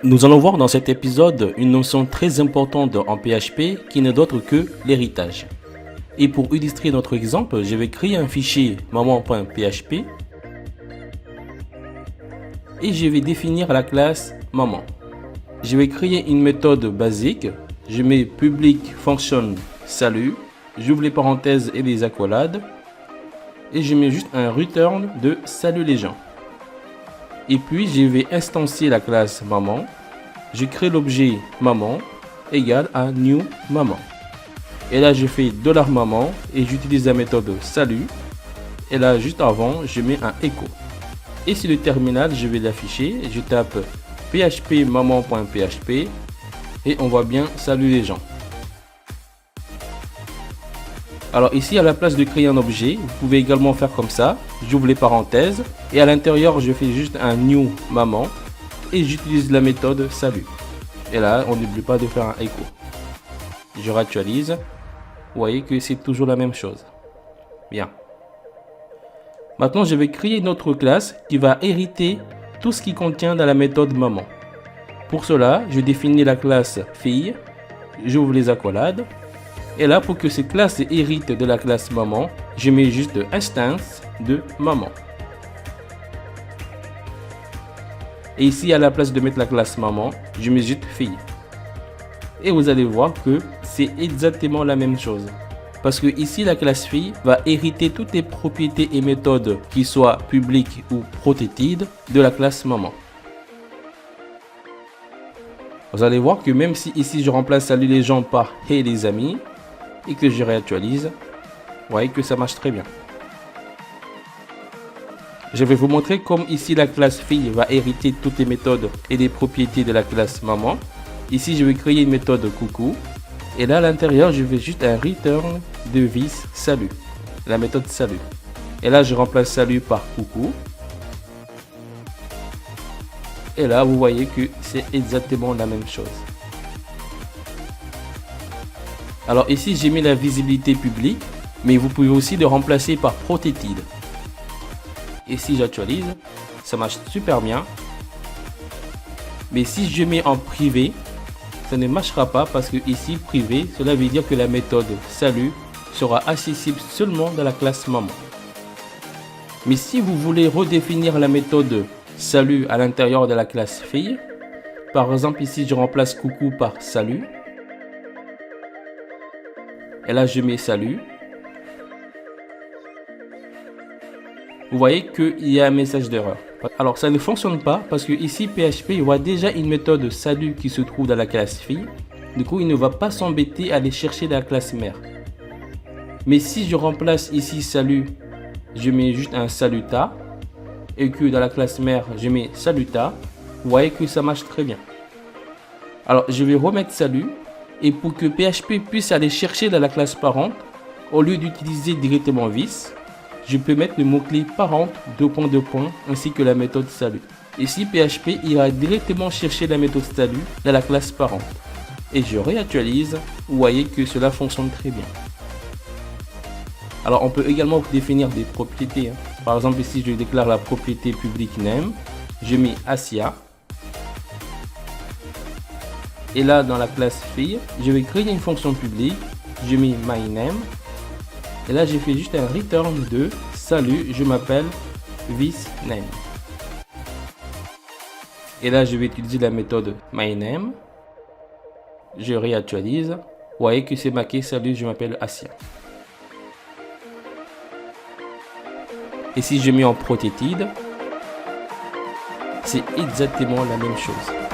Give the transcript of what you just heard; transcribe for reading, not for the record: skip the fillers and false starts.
Nous allons voir dans cet épisode une notion très importante en PHP qui n'est d'autre que l'héritage. Et pour illustrer notre exemple, je vais créer un fichier maman.php et je vais définir la classe maman. Je vais créer une méthode basique. Je mets public function salut, j'ouvre les parenthèses et les accolades et je mets juste un return de salut les gens. Et puis je vais instancier la classe maman. Je crée l'objet maman égale à new maman. Et là je fais $maman et j'utilise la méthode salut. Et là juste avant je mets un echo. Et sur le terminal je vais l'afficher. Je tape php maman.php et on voit bien salut les gens. Alors ici à la place de créer un objet, vous pouvez également faire comme ça. J'ouvre les parenthèses et à l'intérieur je fais juste un new maman et j'utilise la méthode salut. Et là on n'oublie pas de faire un echo. Je réactualise. Vous voyez que c'est toujours la même chose. Bien. Maintenant je vais créer une autre classe qui va hériter tout ce qui contient dans la méthode maman. Pour cela je définis la classe fille. J'ouvre les accolades. Et là, pour que cette classe hérite de la classe maman, je mets juste instance de maman. Et ici, à la place de mettre la classe maman, je mets juste fille. Et vous allez voir que c'est exactement la même chose. Parce que ici, la classe fille va hériter toutes les propriétés et méthodes qui soient publiques ou protected de la classe maman. Vous allez voir que même si ici je remplace salut les gens par hey les amis, et que je réactualise, vous voyez que ça marche très bien. Je vais vous montrer comme ici la classe fille va hériter toutes les méthodes et les propriétés de la classe maman. Ici je vais créer une méthode coucou et là à l'intérieur je vais juste un return de vis salut, la méthode salut. Et là je remplace salut par coucou. Et là vous voyez que c'est exactement la même chose. Alors ici j'ai mis la visibilité publique, mais vous pouvez aussi le remplacer par protected. Et si j'actualise, ça marche super bien. Mais si je mets en privé, ça ne marchera pas parce que ici privé, cela veut dire que la méthode salut sera accessible seulement dans la classe maman. Mais si vous voulez redéfinir la méthode salut à l'intérieur de la classe fille, par exemple ici je remplace coucou par salut. Et là, je mets salut. Vous voyez qu'il y a un message d'erreur. Alors, ça ne fonctionne pas parce que ici, PHP voit déjà une méthode salut qui se trouve dans la classe fille. Du coup, il ne va pas s'embêter à aller chercher la classe mère. Mais si je remplace ici salut, je mets juste un saluta. Et que dans la classe mère, je mets saluta. Vous voyez que ça marche très bien. Alors, je vais remettre salut. Et pour que PHP puisse aller chercher dans la classe parente, au lieu d'utiliser directement vis, je peux mettre le mot-clé parente, ainsi que la méthode salut. Ici, PHP ira directement chercher la méthode salut dans la classe parente. Et je réactualise, vous voyez que cela fonctionne très bien. Alors, on peut également définir des propriétés. Par exemple, ici, je déclare la propriété public name, je mets Asia. Et là, dans la classe fille, je vais créer une fonction publique. Je mets myName. Et là, j'ai fait juste un return de salut, je m'appelle visName. Et là, je vais utiliser la méthode myName. Je réactualise. Vous voyez que c'est marqué salut, je m'appelle Asia. Et si je mets en protected, c'est exactement la même chose.